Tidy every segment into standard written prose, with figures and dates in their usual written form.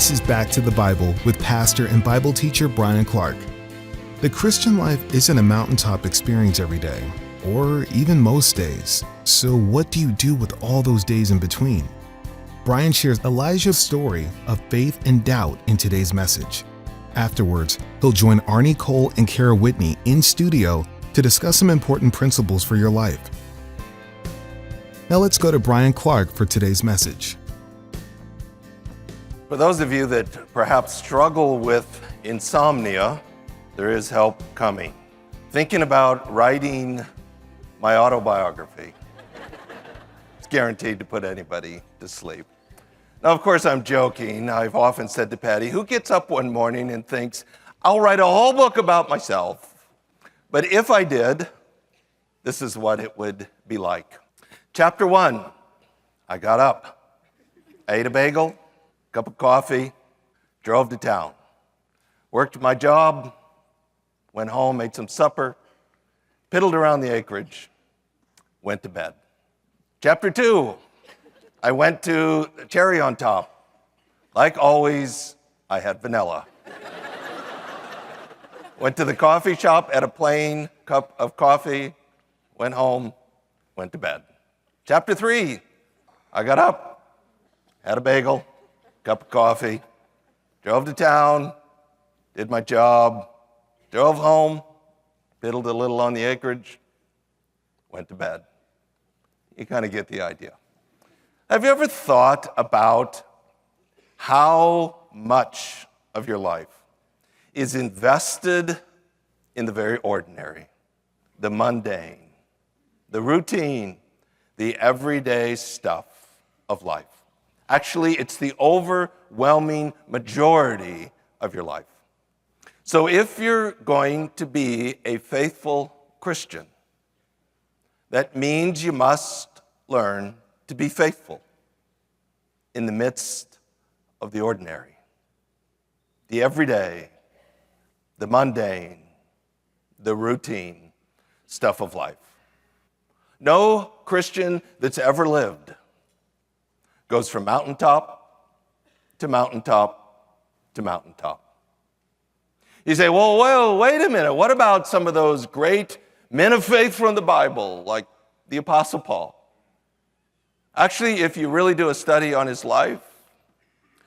This is Back to the Bible with pastor and Bible teacher Bryan Clark. The Christian life isn't a mountaintop experience every day, or even most days. So what do you do with all those days in between? Bryan shares Elijah's story of faith and doubt in today's message. Afterwards, he'll join Arnie, Cole, and Cara Whitney in studio to discuss some important principles for your life. Now let's go to Bryan Clark for today's message. For those of you that perhaps struggle with insomnia, there is help coming. Thinking about writing my autobiography. It's guaranteed to put anybody to sleep. Now, of course, I'm joking. I've often said to Patty, who gets up one morning and thinks, I'll write a whole book about myself. But if I did, this is what it would be like. Chapter 1, I got up, ate a bagel, cup of coffee, drove to town, worked my job, went home, ate some supper, piddled around the acreage, went to bed. Chapter 2, I went to cherry on top. Like always, I had vanilla. Went to the coffee shop, had a plain cup of coffee, went home, went to bed. Chapter 3, I got up, had a bagel, cup of coffee, drove to town, did my job, drove home, piddled a little on the acreage, went to bed. You kind of get the idea. Have you ever thought about how much of your life is invested in the very ordinary, the mundane, the routine, the everyday stuff of life? Actually, it's the overwhelming majority of your life. So if you're going to be a faithful Christian, that means you must learn to be faithful in the midst of the ordinary, the everyday, the mundane, the routine stuff of life. No Christian that's ever lived goes from mountaintop to mountaintop to mountaintop. You say, well, wait a minute. What about some of those great men of faith from the Bible, like the Apostle Paul? Actually, if you really do a study on his life,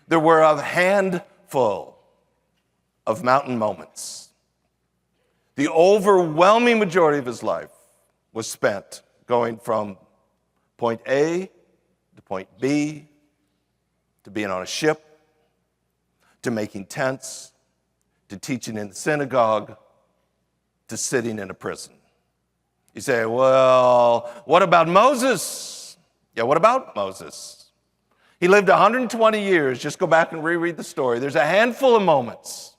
there were a handful of mountain moments. The overwhelming majority of his life was spent going from point A to point B, to being on a ship, to making tents, to teaching in the synagogue, to sitting in a prison. You say, well, what about Moses? Yeah, what about Moses? He lived 120 years. Just go back and reread the story. There's a handful of moments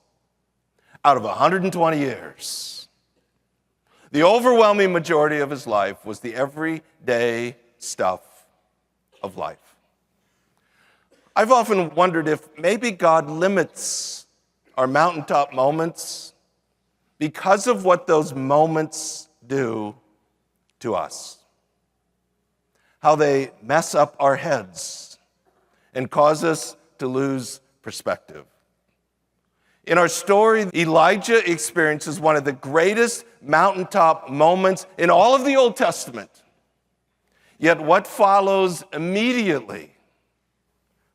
out of 120 years. The overwhelming majority of his life was the everyday stuff of life. I've often wondered if maybe God limits our mountaintop moments because of what those moments do to us. How they mess up our heads and cause us to lose perspective. In our story, Elijah experiences one of the greatest mountaintop moments in all of the Old Testament. Yet what follows immediately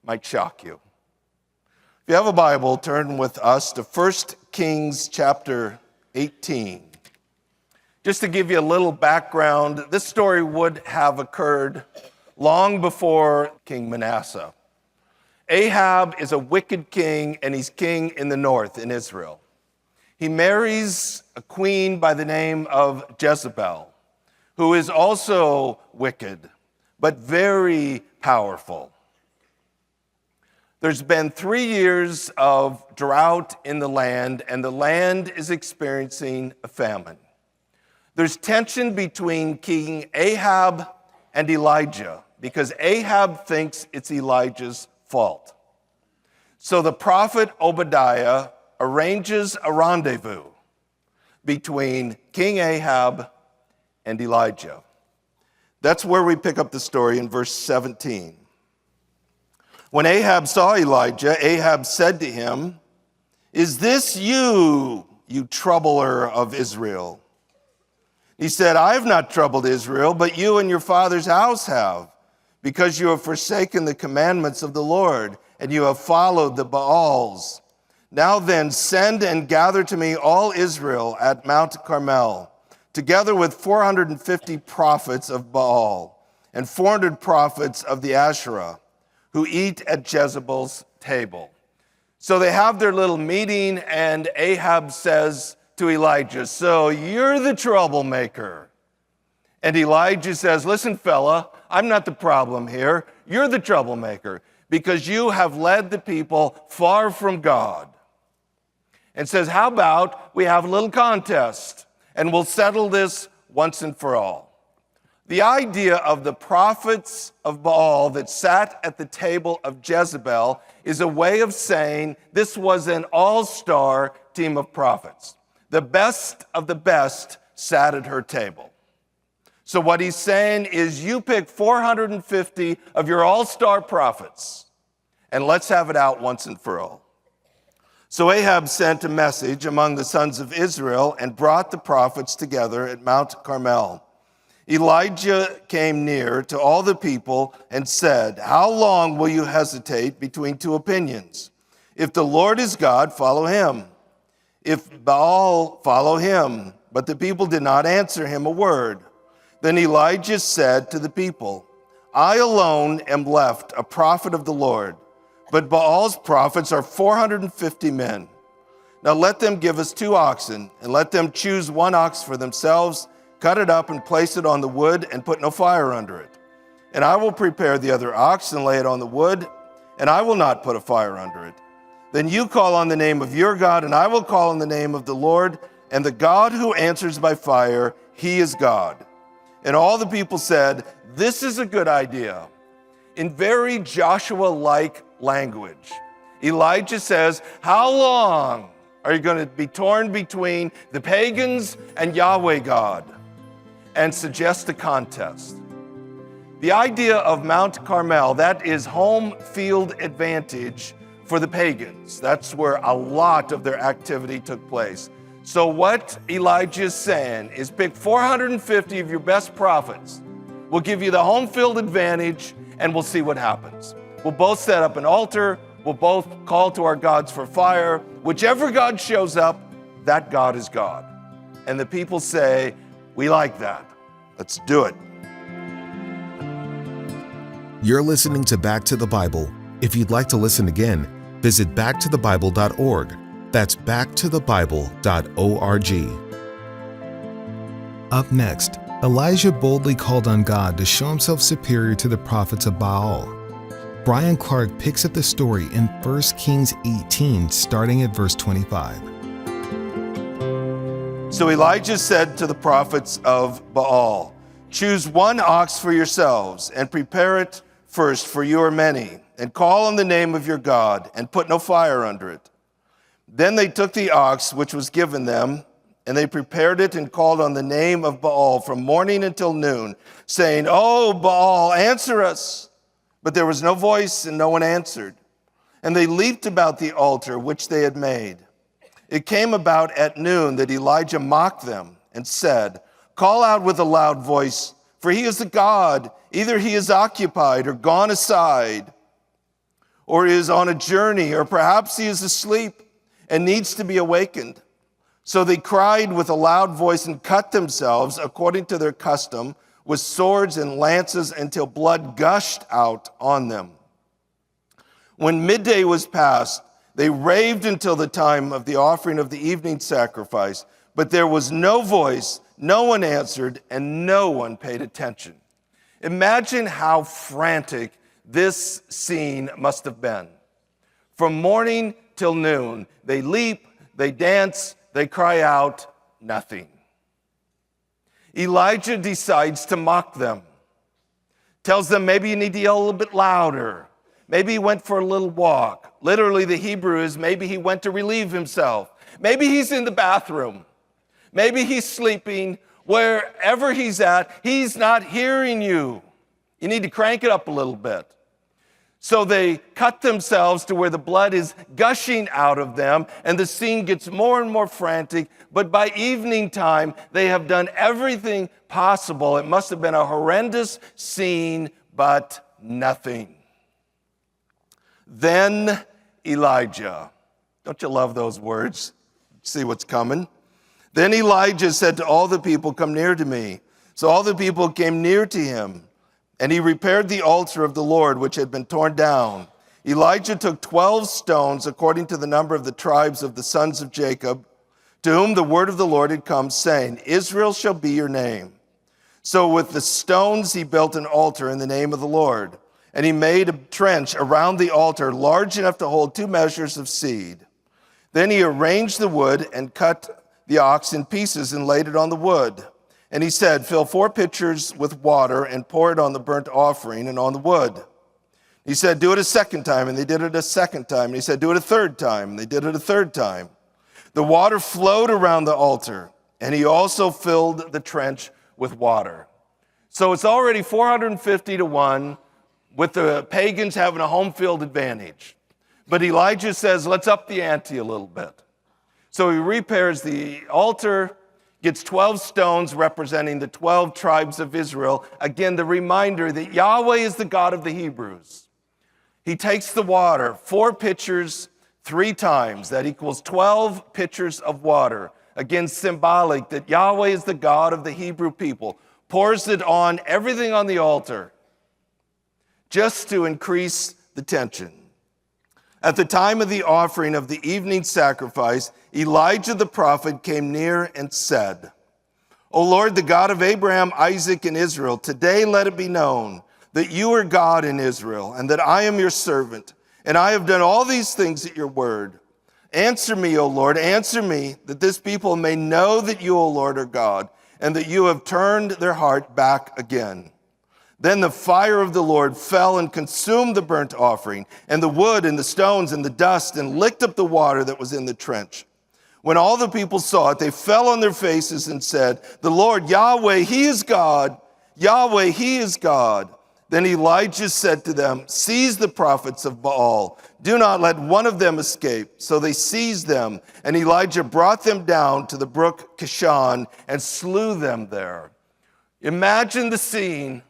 might shock you. If you have a Bible, turn with us to 1 Kings chapter 18. Just to give you a little background, this story would have occurred long before King Manasseh. Ahab is a wicked king, and he's king in the north in Israel. He marries a queen by the name of Jezebel, who is also wicked, but very powerful. There's been 3 years of drought in the land, and the land is experiencing a famine. There's tension between King Ahab and Elijah, because Ahab thinks it's Elijah's fault. So the prophet Obadiah arranges a rendezvous between King Ahab and Elijah. That's where we pick up the story in verse 17. When Ahab saw Elijah, Ahab said to him, "Is this you, you troubler of Israel?" He said, "I have not troubled Israel, but you and your father's house have, because you have forsaken the commandments of the Lord, and you have followed the Baals. Now then, send and gather to me all Israel at Mount Carmel, together with 450 prophets of Baal and 400 prophets of the Asherah, who eat at Jezebel's table." So they have their little meeting, and Ahab says to Elijah, "So you're the troublemaker." And Elijah says, "Listen, fella, I'm not the problem here. You're the troublemaker, because you have led the people far from God." And says, "How about we have a little contest, and we'll settle this once and for all." The idea of the prophets of Baal that sat at the table of Jezebel is a way of saying this was an all-star team of prophets. The best of the best sat at her table. So what he's saying is, you pick 450 of your all-star prophets, and let's have it out once and for all. So Ahab sent a message among the sons of Israel and brought the prophets together at Mount Carmel. Elijah came near to all the people and said, "How long will you hesitate between two opinions? If the Lord is God, follow him. If Baal, follow him." But the people did not answer him a word. Then Elijah said to the people, "I alone am left, a prophet of the Lord, but Baal's prophets are 450 men. Now let them give us 2 oxen, and let them choose 1 ox for themselves, cut it up and place it on the wood, and put no fire under it. And I will prepare the other ox and lay it on the wood, and I will not put a fire under it. Then you call on the name of your God, and I will call on the name of the Lord, and the God who answers by fire, he is God." And all the people said, "This is a good idea." In very Joshua-like language, Elijah says, "How long are you going to be torn between the pagans and Yahweh God?" and suggests a contest. The idea of Mount Carmel, that is home field advantage for the pagans. That's where a lot of their activity took place. So what Elijah is saying is, pick 450 of your best prophets. We'll give you the home field advantage, and we'll see what happens. We'll both set up an altar. We'll both call to our gods for fire. Whichever God shows up, that God is God. And the people say, "We like that. Let's do it." You're listening to Back to the Bible. If you'd like to listen again, visit backtothebible.org. That's backtothebible.org. Up next, Elijah boldly called on God to show himself superior to the prophets of Baal. Bryan Clark picks up the story in 1 Kings 18, starting at verse 25. So Elijah said to the prophets of Baal, "Choose 1 ox for yourselves, and prepare it first, for you are many, and call on the name of your God, and put no fire under it." Then they took the ox which was given them, and they prepared it and called on the name of Baal from morning until noon, saying, "Oh, Baal, answer us." But there was no voice, and no one answered. And they leaped about the altar which they had made. It came about at noon that Elijah mocked them and said, "Call out with a loud voice, for he is a god. Either he is occupied or gone aside, or is on a journey, or perhaps he is asleep and needs to be awakened." So they cried with a loud voice and cut themselves according to their custom with swords and lances until blood gushed out on them. When midday was past, they raved until the time of the offering of the evening sacrifice, but there was no voice, no one answered, and no one paid attention. Imagine how frantic this scene must have been. From morning till noon, they leap, they dance, they cry out, nothing. Elijah decides to mock them. Tells them maybe you need to yell a little bit louder. Maybe he went for a little walk. Literally, the Hebrew is maybe he went to relieve himself. Maybe he's in the bathroom. Maybe he's sleeping. Wherever he's at, he's not hearing you. You need to crank it up a little bit. So they cut themselves to where the blood is gushing out of them, and the scene gets more and more frantic. But by evening time, they have done everything possible. It must have been a horrendous scene, but nothing. Then Elijah. Don't you love those words? See what's coming? Then Elijah said to all the people, "Come near to me." So all the people came near to him. And he repaired the altar of the Lord, which had been torn down. Elijah took 12 stones, according to the number of the tribes of the sons of Jacob, to whom the word of the Lord had come, saying, "Israel shall be your name." So with the stones he built an altar in the name of the Lord. And he made a trench around the altar, large enough to hold 2 measures of seed. Then he arranged the wood and cut the ox in pieces and laid it on the wood. And he said, "Fill 4 pitchers with water and pour it on the burnt offering and on the wood." He said, "Do it a second time," and they did it a second time. And he said, "Do it a third time," and they did it a third time. The water flowed around the altar, and he also filled the trench with water. So it's already 450 to 1, with the pagans having a home field advantage. But Elijah says, let's up the ante a little bit. So he repairs the altar, gets 12 stones representing the 12 tribes of Israel. Again, the reminder that Yahweh is the God of the Hebrews. He takes the water, 4 pitchers, 3 times. That equals 12 pitchers of water. Again, symbolic that Yahweh is the God of the Hebrew people. Pours it on everything on the altar just to increase the tension. At the time of the offering of the evening sacrifice, Elijah the prophet came near and said, "O Lord, the God of Abraham, Isaac, and Israel, today let it be known that you are God in Israel, and that I am your servant, and I have done all these things at your word. Answer me, O Lord, answer me, that this people may know that you, O Lord, are God, and that you have turned their heart back again." Then the fire of the Lord fell and consumed the burnt offering, and the wood and the stones and the dust, and licked up the water that was in the trench. When all the people saw it, they fell on their faces and said, "The Lord Yahweh, He is God. Yahweh, He is God." Then Elijah said to them, "Seize the prophets of Baal. Do not let one of them escape." So they seized them, and Elijah brought them down to the brook Kishon and slew them there. Imagine the scene.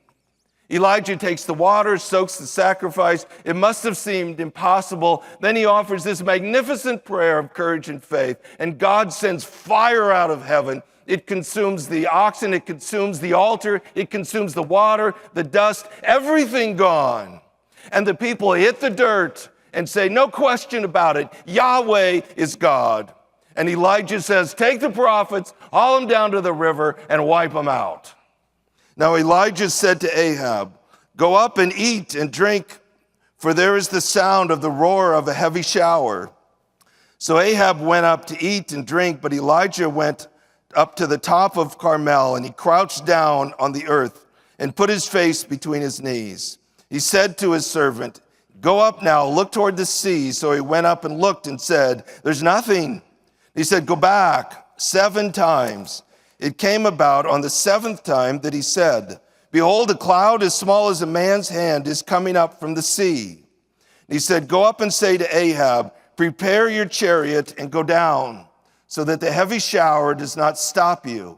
Elijah takes the water, soaks the sacrifice. It must have seemed impossible. Then he offers this magnificent prayer of courage and faith, and God sends fire out of heaven. It consumes the oxen, it consumes the altar, it consumes the water, the dust, everything gone. And the people hit the dirt and say, no question about it, Yahweh is God. And Elijah says, take the prophets, haul them down to the river, and wipe them out. Now Elijah said to Ahab, "Go up and eat and drink, for there is the sound of the roar of a heavy shower." So Ahab went up to eat and drink, but Elijah went up to the top of Carmel, and he crouched down on the earth and put his face between his knees. He said to his servant, "Go up now, look toward the sea." So he went up and looked and said, "There's nothing." He said, "Go back 7 times. It came about on the 7th time that he said, "Behold, a cloud as small as a man's hand is coming up from the sea." He said, "Go up and say to Ahab, prepare your chariot and go down, so that the heavy shower does not stop you."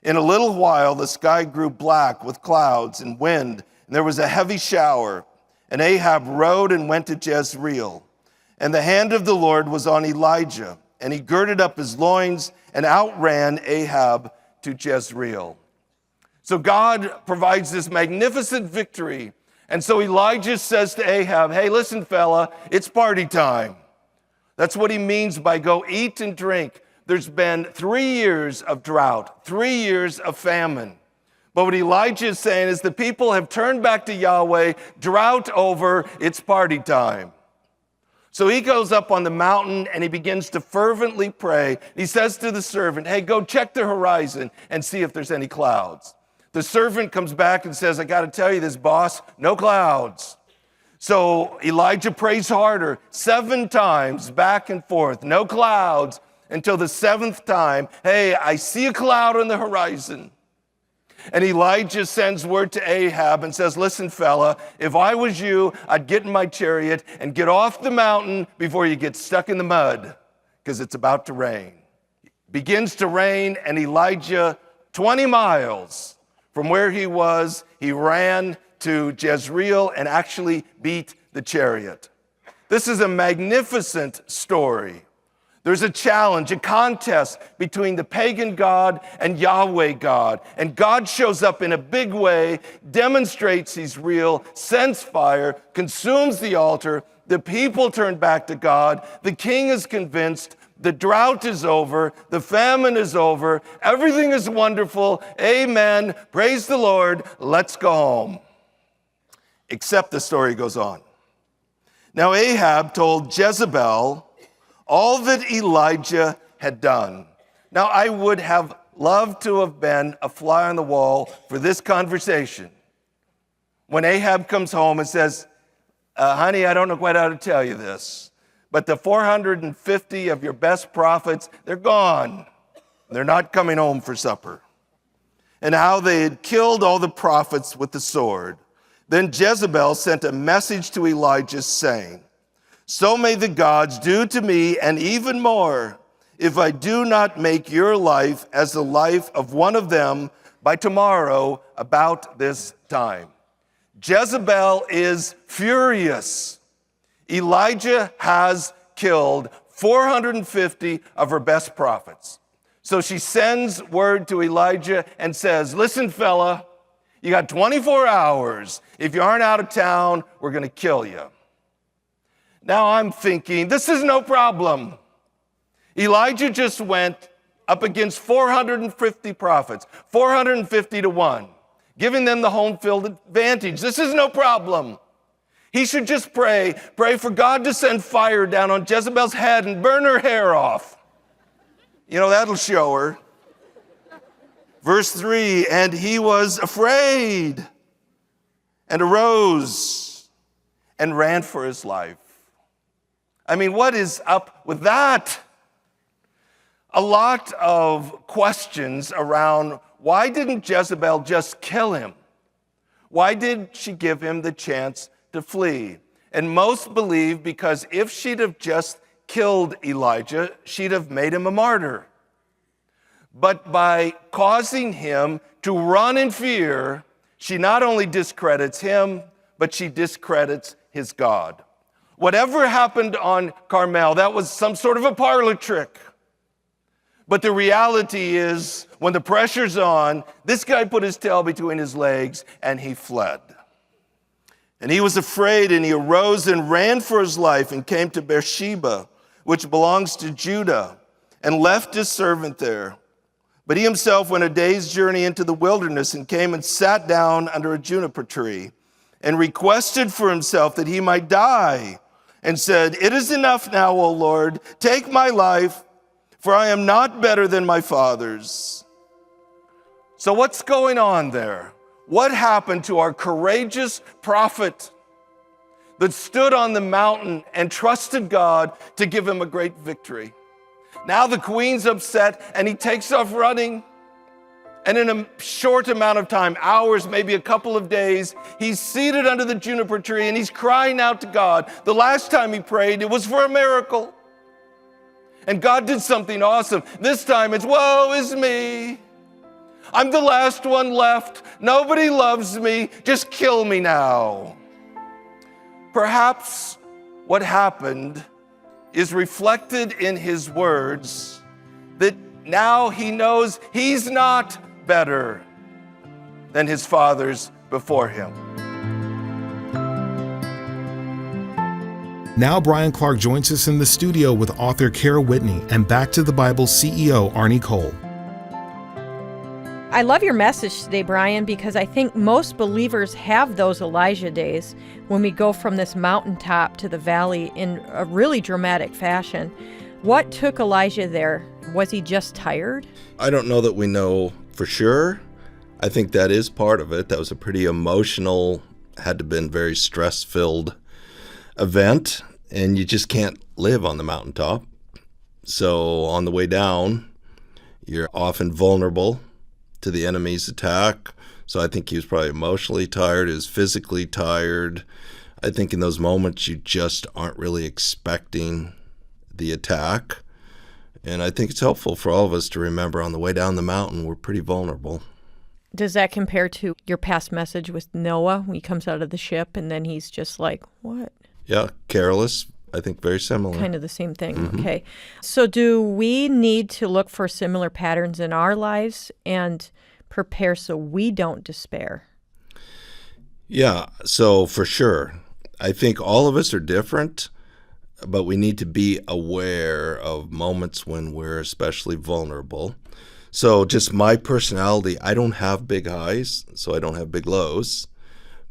In a little while, the sky grew black with clouds and wind, and there was a heavy shower. And Ahab rode and went to Jezreel. And the hand of the Lord was on Elijah, and he girded up his loins and outran Ahab to Jezreel. So God provides this magnificent victory. And so Elijah says to Ahab, hey, listen, fella, it's party time. That's what he means by go eat and drink. There's been 3 years of drought, 3 years of famine. But what Elijah is saying is the people have turned back to Yahweh, drought over, it's party time. So he goes up on the mountain and he begins to fervently pray. He says to the servant, hey, go check the horizon and see if there's any clouds. The servant comes back and says, I got to tell you this, boss, no clouds. So Elijah prays harder 7 times back and forth, no clouds, until the 7th time, hey, I see a cloud on the horizon. And Elijah sends word to Ahab and says, listen, fella, if I was you, I'd get in my chariot and get off the mountain before you get stuck in the mud, because it's about to rain. It begins to rain, and Elijah, 20 miles from where he was, he ran to Jezreel and actually beat the chariot. This is a magnificent story. There's a challenge, a contest between the pagan God and Yahweh God. And God shows up in a big way, demonstrates he's real, sends fire, consumes the altar. The people turn back to God. The king is convinced. The drought is over. The famine is over. Everything is wonderful. Amen. Praise the Lord. Let's go home. Except the story goes on. Now Ahab told Jezebel all that Elijah had done. Now, I would have loved to have been a fly on the wall for this conversation. When Ahab comes home and says, honey, I don't know quite how to tell you this, but the 450 of your best prophets, they're gone. They're not coming home for supper. And how they had killed all the prophets with the sword. Then Jezebel sent a message to Elijah saying, so may the gods do to me and even more if I do not make your life as the life of one of them by tomorrow about this time. Jezebel is furious. Elijah has killed 450 of her best prophets. So she sends word to Elijah and says, listen, fella, you got 24 hours. If you aren't out of town, we're going to kill you. Now I'm thinking, this is no problem. Elijah just went up against 450 prophets, 450 to 1, giving them the home field advantage. This is no problem. He should just pray for God to send fire down on Jezebel's head and burn her hair off. You know, that'll show her. Verse 3, and he was afraid and arose and ran for his life. I mean, what is up with that? A lot of questions around why didn't Jezebel just kill him? Why did she give him the chance to flee? And most believe because if she'd have just killed Elijah, she'd have made him a martyr. But by causing him to run in fear, she not only discredits him, but she discredits his God. Whatever happened on Carmel, that was some sort of a parlor trick. But the reality is, when the pressure's on, this guy put his tail between his legs and he fled. And he was afraid, and he arose and ran for his life and came to Beersheba, which belongs to Judah, and left his servant there. But he himself went a day's journey into the wilderness and came and sat down under a juniper tree and requested for himself that he might die, and said, it is enough now, O Lord, take my life, for I am not better than my fathers. So what's going on there? What happened to our courageous prophet that stood on the mountain and trusted God to give him a great victory? Now the queen's upset and he takes off running. And in a short amount of time, hours, maybe a couple of days, he's seated under the juniper tree and he's crying out to God. The last time he prayed, it was for a miracle. And God did something awesome. This time it's, woe is me. I'm the last one left. Nobody loves me. Just kill me now. Perhaps what happened is reflected in his words that now he knows he's not better than his fathers before him. Now Bryan Clark joins us in the studio with author Cara Whitney and Back to the Bible CEO Arnie Cole. I love your message today, Bryan, because I think most believers have those Elijah days when we go from this mountaintop to the valley in a really dramatic fashion. What took Elijah there? Was he just tired? I don't know that we know for sure. I think that is part of it. That was a pretty emotional, had to have been very stress-filled event, and you just can't live on the mountaintop. So on the way down, you're often vulnerable to the enemy's attack. So I think he was probably emotionally tired, he was physically tired. I think in those moments you just aren't really expecting the attack. And I think it's helpful for all of us to remember on the way down the mountain, we're pretty vulnerable. Does that compare to your past message with Noah when he comes out of the ship and then he's just like, what? Yeah, careless. I think very similar. Kind of the same thing. Okay. So do we need to look for similar patterns in our lives and prepare so we don't despair? Yeah, so for sure. I think all of us are different, but we need to be aware of moments when we're especially vulnerable. So just my personality, I don't have big highs, so I don't have big lows,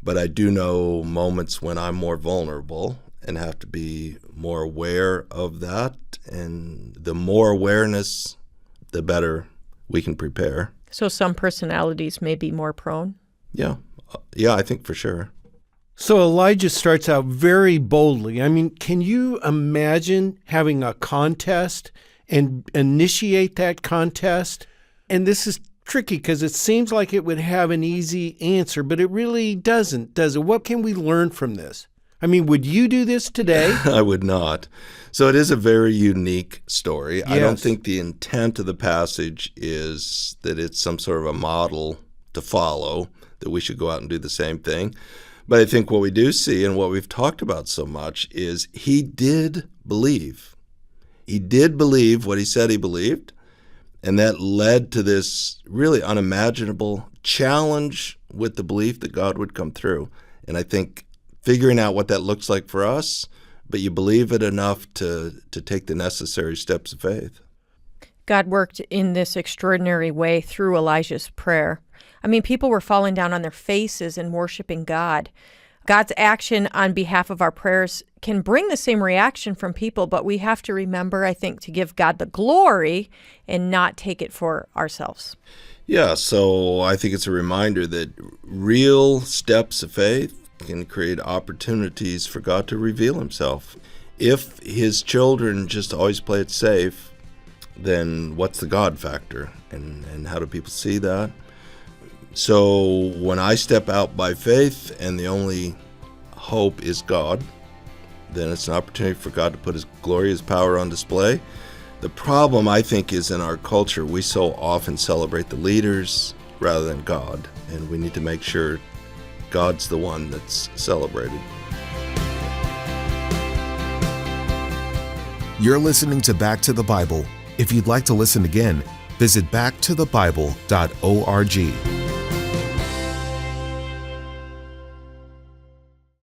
but I do know moments when I'm more vulnerable and have to be more aware of that. And the more awareness, the better we can prepare. So some personalities may be more prone? Yeah, I think for sure. So Elijah starts out very boldly. I mean, can you imagine having a contest and initiate that contest? And this is tricky because it seems like it would have an easy answer, but it really doesn't, does it? What can we learn from this? I mean, would you do this today? I would not. So it is a very unique story. Yes. I don't think the intent of the passage is that it's some sort of a model to follow, that we should go out and do the same thing. But I think what we do see and what we've talked about so much is he did believe. He did believe what he said he believed, and that led to this really unimaginable challenge with the belief that God would come through. And I think figuring out what that looks like for us, but you believe it enough to take the necessary steps of faith. God worked in this extraordinary way through Elijah's prayer. I mean, people were falling down on their faces and worshiping God. God's action on behalf of our prayers can bring the same reaction from people, but we have to remember, I think, to give God the glory and not take it for ourselves. Yeah, so I think it's a reminder that real steps of faith can create opportunities for God to reveal himself. If his children just always play it safe, then what's the God factor? And how do people see that? So when I step out by faith and the only hope is God, then it's an opportunity for God to put his glory, his power on display. The problem, I think, is in our culture, we so often celebrate the leaders rather than God, and we need to make sure God's the one that's celebrated. You're listening to Back to the Bible. If you'd like to listen again, visit backtothebible.org.